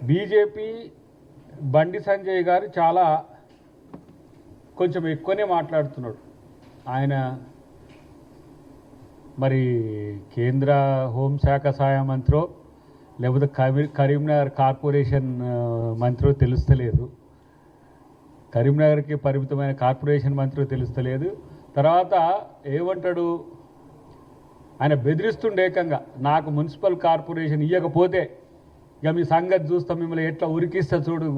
BJP Bandi Sanjay గారు చాలా కొంచెం ఎక్కువనే మాట్లాడుతున్నాడు. ఆయన మరి కేంద్ర హోంశాఖ సహాయ మంత్రో లేకపోతే కరీంనగర్ కార్పొరేషన్ మంత్రో తెలుస్తలేదు. కరీంనగర్కి పరిమితమైన కార్పొరేషన్ మంత్రో తెలుస్తలేదు. తర్వాత ఏమంటాడు, ఆయన బెదిరిస్తుండే ఏకంగా, నాకు మున్సిపల్ కార్పొరేషన్ ఇవ్వకపోతే ఇక మీ సంగతి చూస్తాం, మిమ్మల్ని ఎట్లా ఉరికిస్తా చూడు.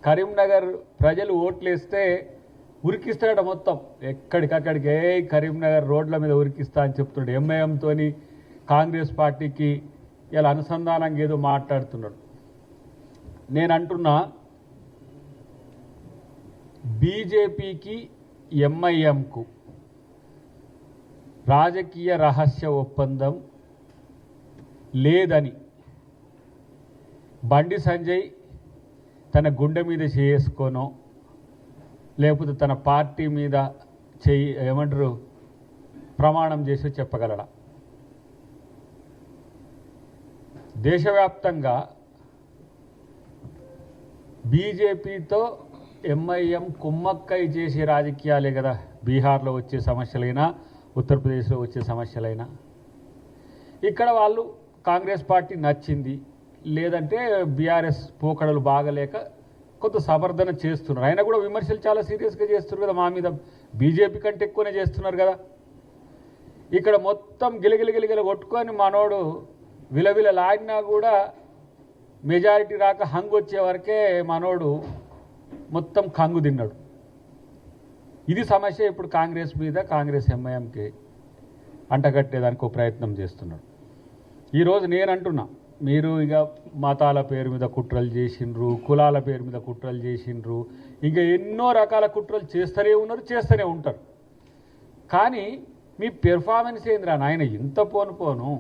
కరీంనగర్ ప్రజలు ఓట్లేస్తే ఉరికిస్తాడట మొత్తం, ఎక్కడికక్కడికి కరీంనగర్ రోడ్ల మీద ఉరికిస్తా అని చెప్తున్నాడు. ఎంఐఎంతో కాంగ్రెస్ పార్టీకి ఇలా అనుసంధానంగా ఏదో మాట్లాడుతున్నాడు. నేను అంటున్నా, బీజేపీకి ఎంఐఎంకు రాజకీయ రహస్య ఒప్పందం లేదని బండి సంజయ్ తన గుండె మీద చేసుకోనో లేకపోతే తన పార్టీ మీద ఏమంటారు ప్రమాణం చేసి చెప్పగలడా? దేశవ్యాప్తంగా బీజేపీతో ఎంఐఎం కుమ్మక్కై చేసే రాజకీయాలే కదా. బీహార్లో వచ్చే సమస్యలైనా ఉత్తరప్రదేశ్లో వచ్చే సమస్యలైనా ఇక్కడ వాళ్ళు కాంగ్రెస్ పార్టీ నచ్చింది, లేదంటే బీఆర్ఎస్ పోకడలు బాగలేక కొంత సమర్థన చేస్తున్నారు. అయినా కూడా విమర్శలు చాలా సీరియస్గా చేస్తున్నారు కదా, మా మీద బీజేపీ కంటే ఎక్కువనే చేస్తున్నారు కదా. ఇక్కడ మొత్తం గిలగిలగిలగిల కొట్టుకొని మనోడు విలవిలలాడినా కూడా మెజారిటీ రాక హంగు వచ్చే వరకే మనోడు మొత్తం కంగు తిన్నాడు. ఇది సమస్య. ఇప్పుడు కాంగ్రెస్ మీద కాంగ్రెస్ ఎంఐఎంకి అంటగట్టేదానికి ఒక ప్రయత్నం చేస్తున్నాడు. ఈరోజు నేను అంటున్నా, మీరు ఇక మతాల పేరు మీద కుట్రలు చేసిండ్రు, కులాల పేరు మీద కుట్రలు చేసిండ్రు, ఇంకా ఎన్నో రకాల కుట్రలు చేస్తూనే ఉన్నారు, చేస్తూనే ఉంటారు. కానీ మీ పెర్ఫార్మెన్స్ ఏందిరా నాయన? ఇంత పోను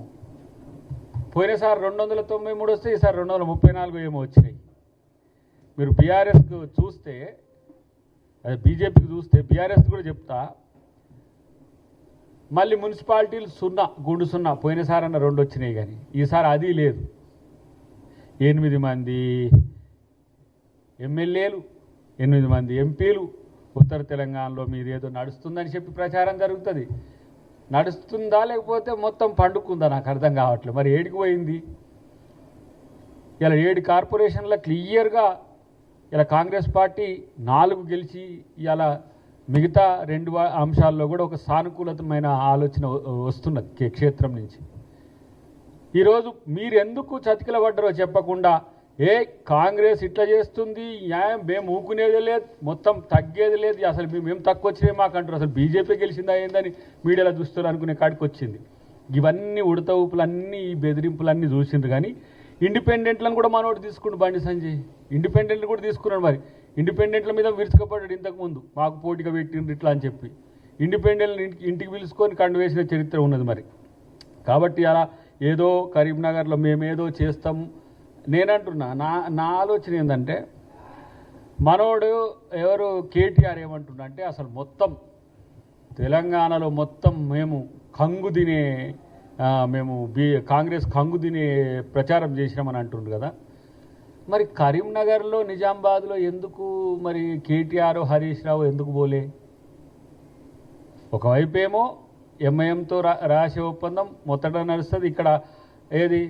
పోయినసారి 293 వస్తే ఈసారి 234 ఏమో వచ్చినాయి. మీరు బీఆర్ఎస్కు చూస్తే, అదే బీజేపీకి చూస్తే, బీఆర్ఎస్ కూడా చెప్తా, మళ్ళీ మున్సిపాలిటీలు 0 గుండు 0. పోయినసారి అన్న 2 వచ్చినాయి, కానీ ఈసారి అది లేదు. 8 మంది ఎమ్మెల్యేలు, 8 మంది ఎంపీలు. ఉత్తర తెలంగాణలో మీరు ఏదో నడుస్తుందని చెప్పి ప్రచారం జరుగుతుంది. నడుస్తుందా లేకపోతే మొత్తం పండుకుందా నాకు అర్థం కావట్లేదు. మరి ఏడికి పోయింది? ఇలా 7 కార్పొరేషన్ల క్లియర్గా ఇలా కాంగ్రెస్ పార్టీ 4 గెలిచి ఇలా మిగతా 2 అంశాల్లో కూడా ఒక సానుకూలతమైన ఆలోచన వస్తున్నది క్షేత్రం నుంచి. ఈరోజు మీరు ఎందుకు చతికిల పడ్డారో చెప్పకుండా, కాంగ్రెస్ ఇట్లా చేస్తుంది, మేము ఊకునేది లేదు, మొత్తం తగ్గేది లేదు, అసలు మేము తక్కువ వచ్చినాయి మాకంటారు, అసలు బీజేపీ గెలిచిందా ఏందని మీడియాలో చూస్తారు అనుకునే కాడికి వచ్చింది. ఇవన్నీ ఉడత ఊపులన్నీ, ఈ బెదిరింపులన్నీ చూసిండ్రు. కానీ ఇండిపెండెంట్లను కూడా మనోడు తీసుకుంటు బండి సంజయ్, ఇండిపెండెంట్లు కూడా తీసుకున్నాడు. మరి ఇండిపెండెంట్ల మీద విరుచుకుపడ్డాడు ఇంతకుముందు, మాకు పోటీగా పెట్టిండ్రు ఇట్లా అని చెప్పి. ఇండిపెండెంట్ని ఇంటికి పిలుచుకొని కండు వేసిన చరిత్ర ఉన్నది. మరి కాబట్టి అలా ఏదో కరీంనగర్లో మేమేదో చేస్తాం. నేనంటున్నా, నా ఆలోచన ఏంటంటే, మనోడు ఎవరు కేటీఆర్ ఏమంటున్నా అంటే, అసలు మొత్తం తెలంగాణలో మొత్తం మేము కంగు తినే, మేము కాంగ్రెస్ కంగు తినే ప్రచారం చేసినామని అంటుండ్రు కదా. మరి కరీంనగర్లో, నిజామాబాద్లో ఎందుకు మరి కేటీఆర్ హరీష్ రావు ఎందుకు పోలే? ఒకవైపేమో ఎంఐఎంతో రాసే ఒప్పందం మొత్తట నడుస్తుంది. ఇక్కడ ఏది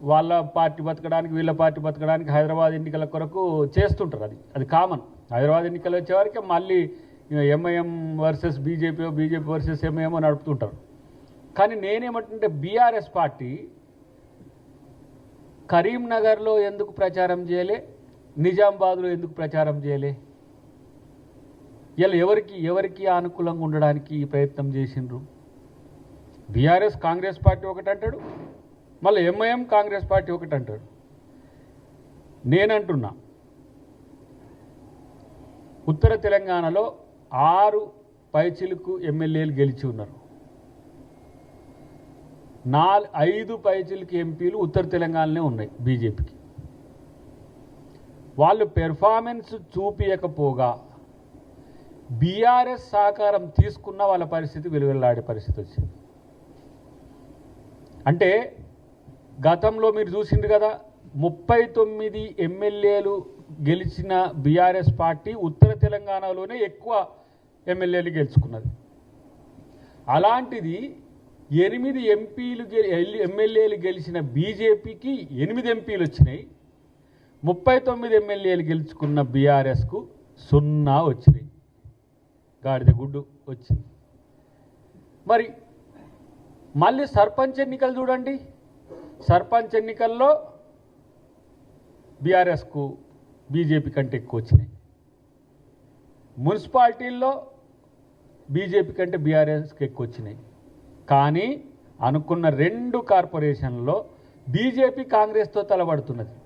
వాళ్ళ పార్టీ బతకడానికి, వీళ్ళ పార్టీ బతకడానికి హైదరాబాద్ ఎన్నికల కొరకు చేస్తుంటారు. అది కామన్. హైదరాబాద్ ఎన్నికలు వచ్చేవారికి మళ్ళీ MIM versus BJP, BJP versus MIM నడుపుతుంటారు. కానీ నేనేమంటుంటే, బీఆర్ఎస్ పార్టీ కరీంనగర్లో ఎందుకు ప్రచారం చేయలే, నిజామాబాద్లో ఎందుకు ప్రచారం చేయలే? ఇలా ఎవరికి అనుకూలంగా ఉండడానికి ఈ ప్రయత్నం చేసిండ్రు? బీఆర్ఎస్ కాంగ్రెస్ పార్టీ ఒకటి అంటాడు, మళ్ళీ ఎంఐఎం కాంగ్రెస్ పార్టీ ఒకటి అంటాడు. నేనంటున్నా, ఉత్తర తెలంగాణలో 6 పైచిలకు ఎమ్మెల్యేలు గెలిచి ఉన్నారు, 5 పైచిలకు ఎంపీలు ఉత్తర తెలంగాణలో ఉన్నాయి బీజేపీకి. వాళ్ళు పెర్ఫార్మెన్స్ చూపించకపోగా బీఆర్ఎస్ సహకారం తీసుకున్న వాళ్ళ పరిస్థితి వెలువెల్లాడే పరిస్థితి వచ్చింది. అంటే గతంలో మీరు చూసిండ్రు కదా, 39 ఎమ్మెల్యేలు గెలిచిన బీఆర్ఎస్ పార్టీ ఉత్తర తెలంగాణలోనే ఎక్కువ ఎమ్మెల్యేలు గెలుచుకున్నది. అలాంటిది 8 ఎమ్మెల్యేలు గెలిచిన బీజేపీకి 8 ఎంపీలు వచ్చినాయి. 39 ఎమ్మెల్యేలు గెలుచుకున్న బీఆర్ఎస్కు 0 వచ్చినాయి. గాడిద గుడ్డు వచ్చింది. మరి మళ్ళీ సర్పంచ్ ఎన్నికలు చూడండి. సర్పంచ్ ఎన్నికల్లో బీఆర్ఎస్కు బీజేపీ కంటే ఎక్కువ వచ్చినాయి. మున్సిపాలిటీల్లో బీజేపీ కంటే బీఆర్ఎస్కి ఎక్కువ వచ్చినాయి. కానీ అనుకున్న 2 కార్పొరేషన్లలో బీజేపీ కాంగ్రెస్తో తలబడుతున్నది.